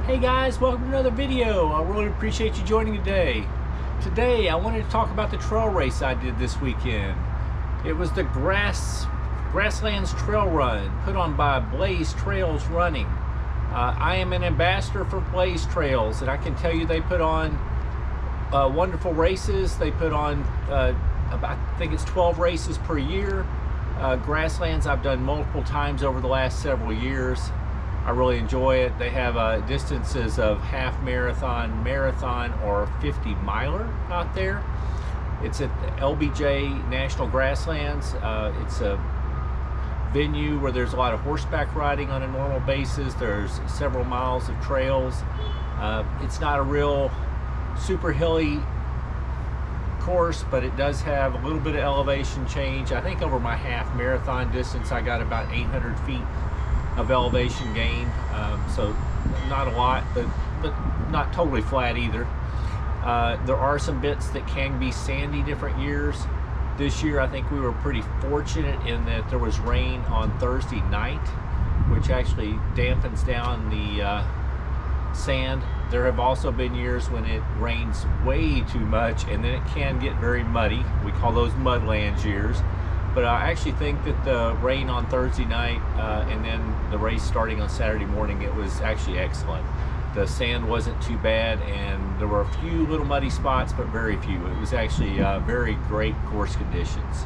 Hey guys, welcome to another video. I really appreciate you joining today. Today I wanted to talk about the trail race I did this weekend. It was the Grasslands Trail Run put on by Blaze Trails Running. I am an ambassador for Blaze Trails, and I can tell you they put on wonderful races. They put on I think it's 12 races per year. Grasslands I've done multiple times over the last several years. I really enjoy it. They have distances of half marathon, marathon, or 50 miler out there. It's at the LBJ National Grasslands. It's a venue where there's a lot of horseback riding on a normal basis. There's several miles of trails. It's not a real super hilly course, but it does have a little bit of elevation change. I think over my half marathon distance I got about 800 feet of elevation gain, so not a lot, but not totally flat either. There are some bits that can be sandy different years. This year I think we were pretty fortunate in that there was rain on Thursday night, which actually dampens down the sand. There have also been years when it rains way too much and then it can get very muddy. We call those mudlands years. But I actually think that the rain on Thursday night and then the race starting on Saturday morning, it was actually excellent. The sand wasn't too bad, and there were a few little muddy spots, but very few. It was actually very great course conditions.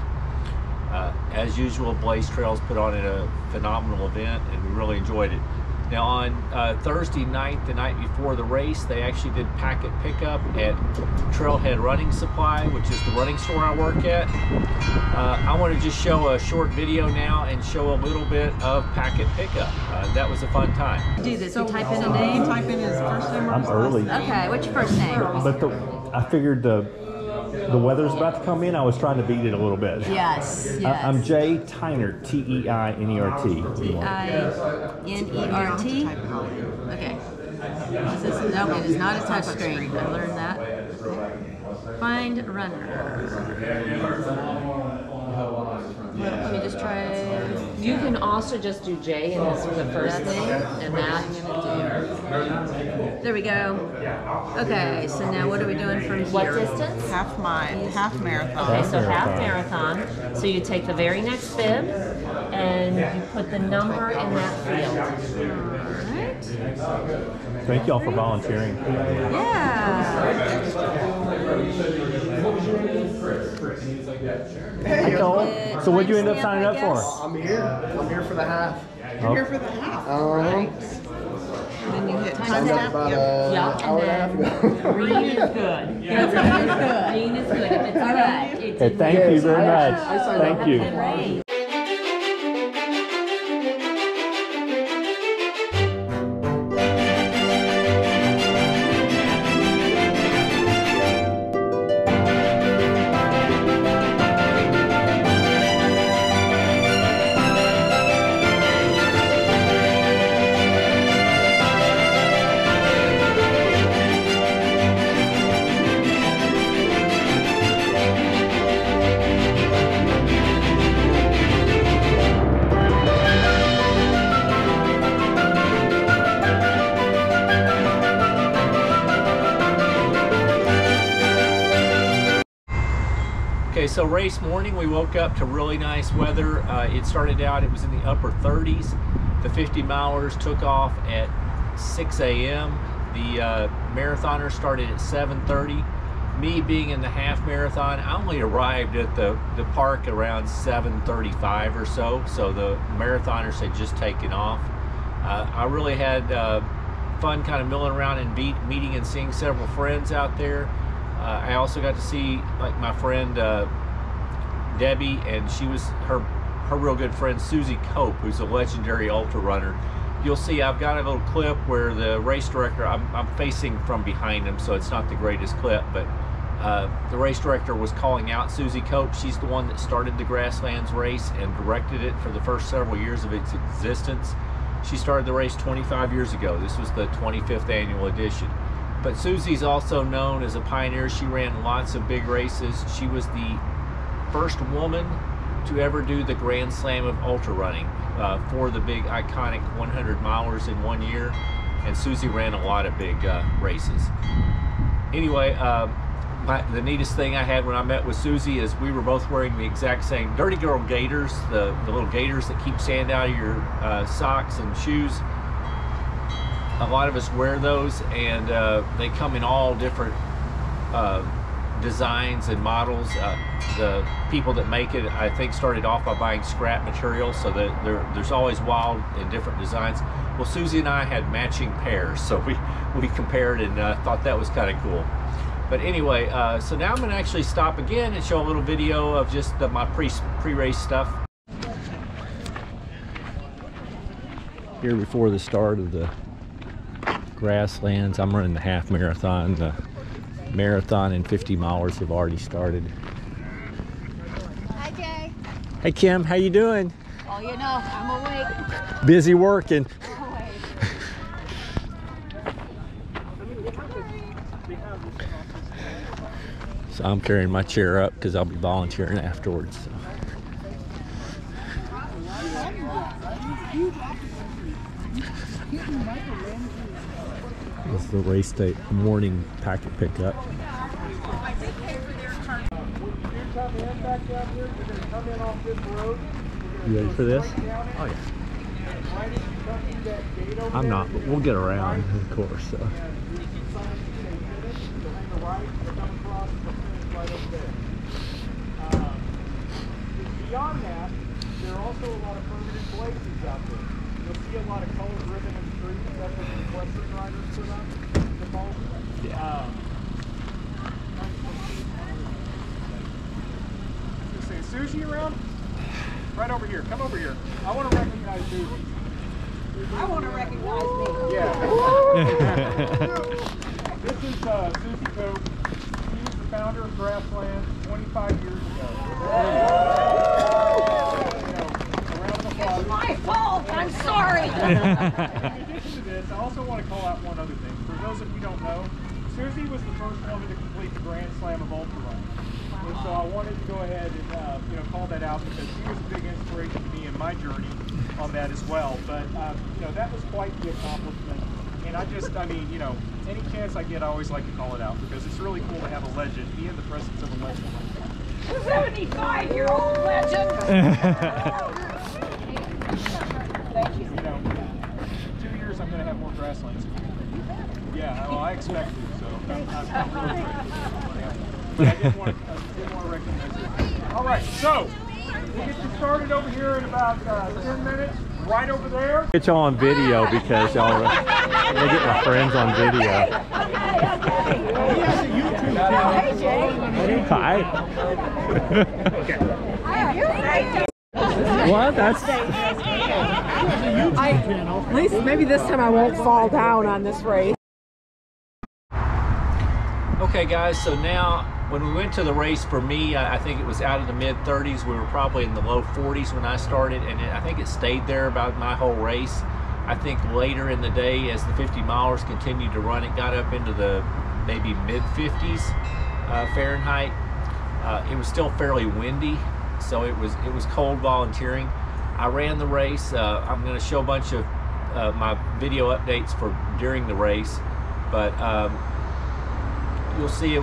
As usual, Blaze Trails put on a phenomenal event, and we really enjoyed it. Now on Thursday night, the night before the race, they actually did packet pickup at Trailhead Running Supply, which is the running store I work at. I want to just show a short video now and show a little bit of packet pickup. That was a fun time. Do this, you type in a name? Type in his first name or I'm early. Okay, what's your first name? But I figured the weather's about to come in. I was trying to beat it a little bit. Yes, yes. I'm Jay Teinert, T-E-I-N-E-R-T. T-I-N-E-R-T? Okay. No, it is not a touch screen. I learned that. Find runner. Let me just try. You can also just do J and this for the first name and that. There we go. Okay, so now what are we doing from here? What distance? half marathon. Okay, so half marathon. So you take the very next bib and you put the number in that field. Alright. Thank you all for volunteering. Yeah. Hey, so what did you end up signing up for? I'm here for the half. You're here for the half. Then you hit signed up about Yeah, hour and a half ago. Green is good. Yeah, green is good. If it's red, it's Hey, thank you very much. I signed up. Thank you. rain. Okay, so race morning, we woke up to really nice weather. It started out, it was in the upper 30s. The 50 milers took off at 6 a.m. The marathoner started at 7:30. Me being in the half marathon, I only arrived at the park around 7:35 or so. So the marathoners had just taken off. I really had fun kind of milling around and meeting and seeing several friends out there. I also got to see like my friend Debbie, and she was her real good friend Susie Cope, who's a legendary ultra runner. You'll see I've got a little clip where the race director, I'm facing from behind him, so it's not the greatest clip, but the race director was calling out Susie Cope. She's the one that started the Grasslands race and directed it for the first several years of its existence. She started the race 25 years ago. This was the 25th annual edition. But Susie's also known as a pioneer. She ran lots of big races. She was the first woman to ever do the Grand Slam of ultra running for the big iconic 100 milers in one year. and Susie ran a lot of big races. Anyway, the neatest thing I had when I met with Susie is we were both wearing the exact same Dirty Girl gaiters, the little gaiters that keep sand out of your socks and shoes. A lot of us wear those, and they come in all different designs and models. The people that make it, I think, started off by buying scrap material, so that there's always wild and different designs. Well, Susie and I had matching pairs, so we compared and thought that was kind of cool. But anyway, so now I'm going to actually stop again and show a little video of just my pre-race stuff. Here before the start of the Grasslands, I'm running the half marathon. The marathon and 50 milers have already started. Hi, Jay. Hey, Kim, how you doing? Oh, you know, I'm awake. Busy working. So I'm carrying my chair up because I'll be volunteering afterwards. So. This is the race day morning packet pickup. You ready for this? Oh yeah. I'm not, but we'll get around, of course. So. Beyond that, there are also a lot of permanent blazes out there. You'll see a lot of colored ribbon and streets. That's what the Western riders put up. Yeah. Say, Susie around? Right over here. Come over here. I want to recognize Susie. I want to recognize me. Yeah. This is Susie Cope. She was the founder of Grasslands 25 years ago. It's my fault. I'm sorry. In addition to this, I also want to call out one other thing. For those of you who don't know, Susie was the first woman to complete the Grand Slam of Ultra Run. And so I wanted to go ahead and call that out because she was a big inspiration to me in my journey on that as well. But that was quite the accomplishment. And I mean, any chance I get, I always like to call it out because it's really cool to have a legend, be in the presence of a legend like that. A 75-year-old legend. Thank you. 2 years I'm going to have more Grasslands. Yeah, well, I expect to, so I'm really grateful. But I did want to recognize it. All right, so we'll get you started over here in about 10 minutes, right over there. Get y'all on video because y'all will get my friends on video. Hey, Jay. Hi. Okay. What? That's At least maybe this time I won't fall down on this race. Okay guys, so now when we went to the race, for me, I think it was out of the mid-30s. We were probably in the low 40s when I started, and I think it stayed there about my whole race. I think later in the day, as the 50 milers continued to run, it got up into the maybe mid-50s Fahrenheit. It was still fairly windy, so it was cold volunteering. I ran the race. I'm going to show a bunch of my video updates for during the race, but you'll see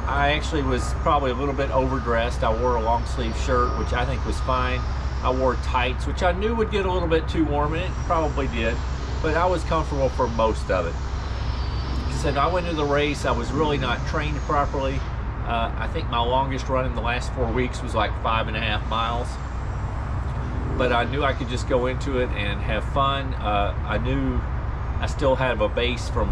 I actually was probably a little bit overdressed. I wore a long sleeve shirt, which I think was fine. I wore tights, which I knew would get a little bit too warm, and it probably did, but I was comfortable for most of it. So I went into the race. I was really not trained properly. I think my longest run in the last 4 weeks was like 5.5 miles. But I knew I could just go into it and have fun. I knew I still had a base from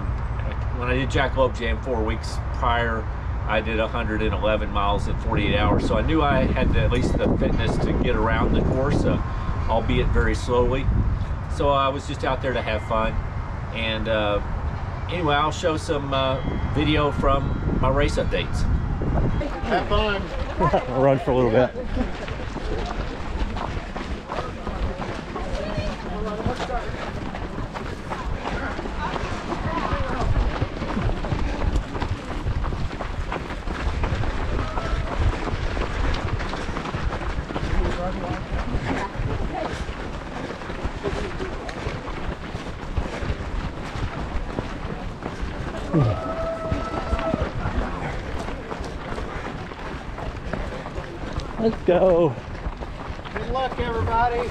when I did Jackalope Jam 4 weeks prior. I did 111 miles in 48 hours, so I knew I had at least the fitness to get around the course, albeit very slowly. So I was just out there to have fun. And anyway, I'll show some video from my race updates. Have fun. I'll run for a little bit. Let's go. Good luck, everybody.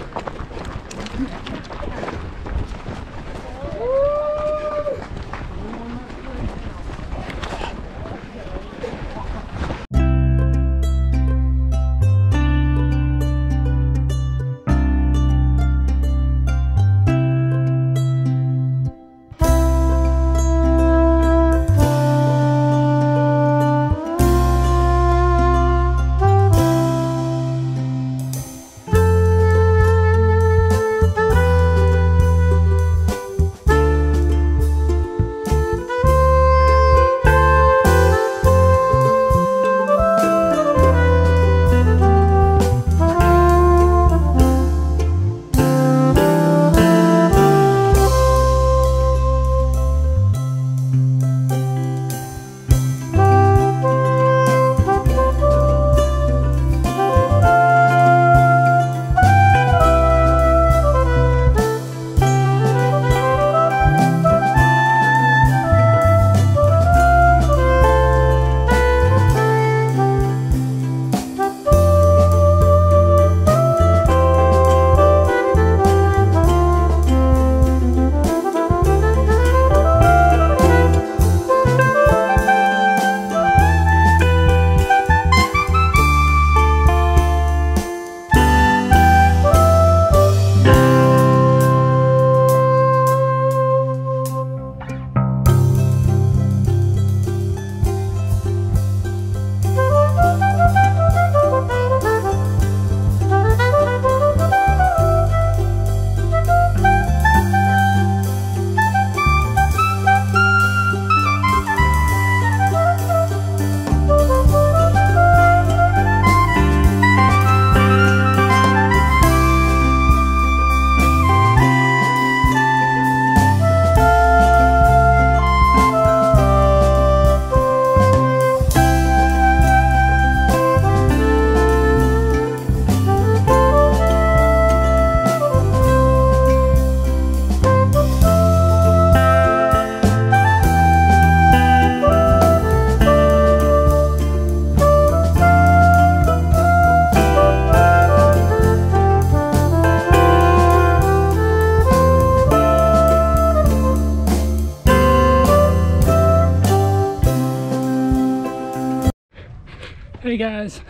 Hey guys,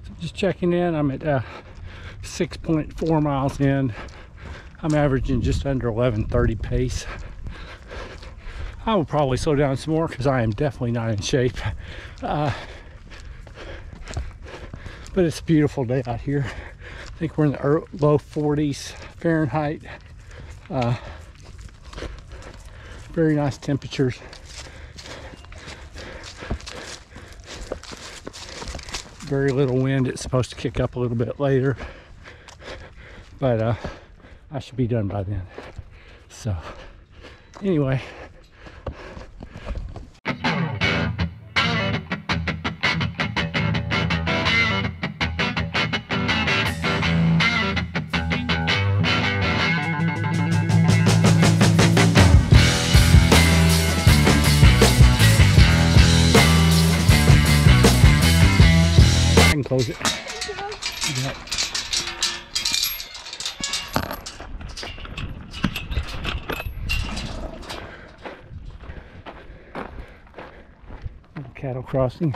so just checking in. I'm at 6.4 miles in. I'm averaging just under 11:30 pace. I will probably slow down some more because I am definitely not in shape. But it's a beautiful day out here. I think we're in the low 40s Fahrenheit. Very nice temperatures. Very little wind. It's supposed to kick up a little bit later, but I should be done by then. So anyway, close it. Yep. Cattle crossing.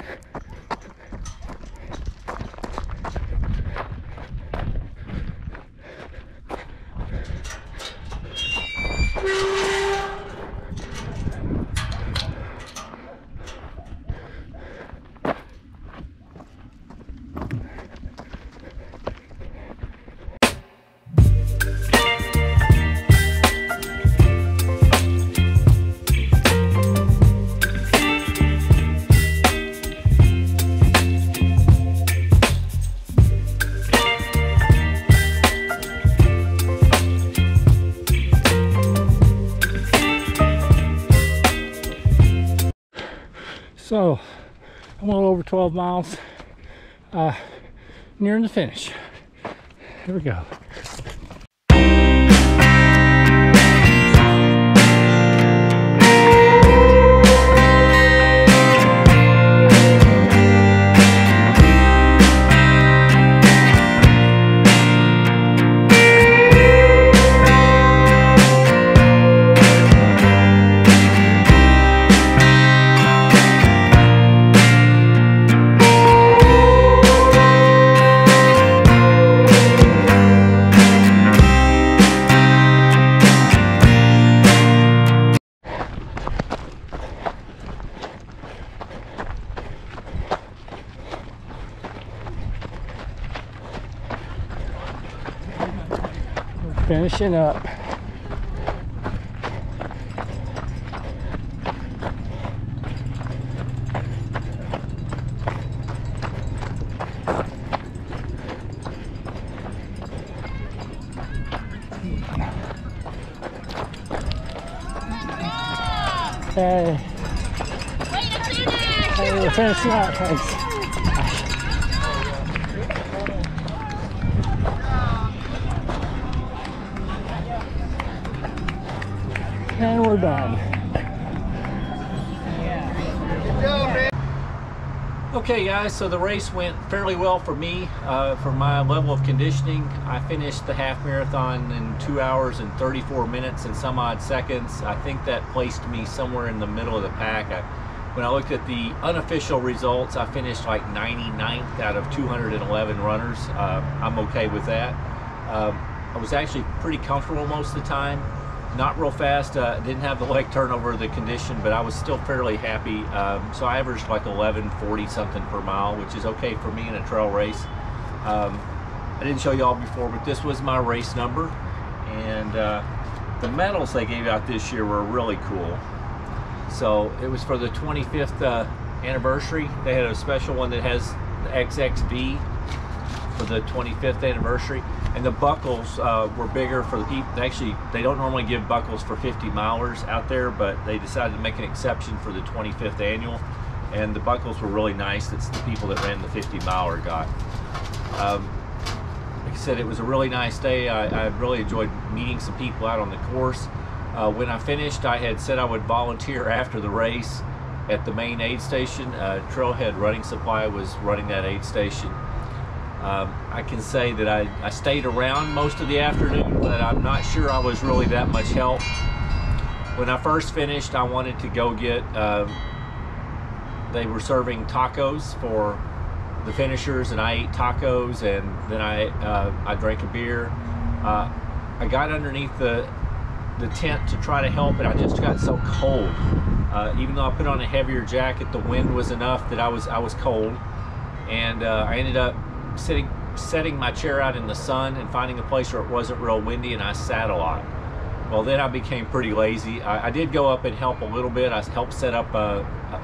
So I'm a little over 12 miles, nearing the finish. Here we go. finishing up. Hey. Hey, we're finishing up, thanks. And we're done. Okay guys, so the race went fairly well for me. For my level of conditioning, I finished the half marathon in 2 hours and 34 minutes and some odd seconds. I think that placed me somewhere in the middle of the pack. When I looked at the unofficial results, I finished like 99th out of 211 runners. I'm okay with that. I was actually pretty comfortable most of the time. Not real fast, didn't have the leg turnover of the condition, but I was still fairly happy. So I averaged like 11:40 something per mile, which is okay for me in a trail race. I didn't show you all before, but this was my race number. And the medals they gave out this year were really cool. So it was for the 25th anniversary. They had a special one that has the XXV for the 25th anniversary. And the buckles were bigger for the people. Actually, they don't normally give buckles for 50 milers out there, but they decided to make an exception for the 25th annual. And the buckles were really nice. That's the people that ran the 50 miler got. Like I said, it was a really nice day. I really enjoyed meeting some people out on the course. When I finished, I had said I would volunteer after the race at the main aid station. Trailhead Running Supply was running that aid station. I can say that I stayed around most of the afternoon, but I'm not sure I was really that much help. When I first finished, I wanted to go get, they were serving tacos for the finishers, and I ate tacos, and then I drank a beer. I got underneath the tent to try to help, and I just got so cold. Even though I put on a heavier jacket, the wind was enough that I was cold, and I ended up setting my chair out in the sun and finding a place where it wasn't real windy, and I sat a lot. Well, then I became pretty lazy. I did go up and help a little bit. I helped set up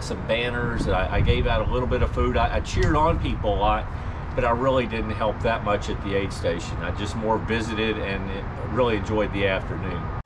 some banners. I gave out a little bit of food. I cheered on people a lot, but I really didn't help that much at the aid station. I just more visited and really enjoyed the afternoon.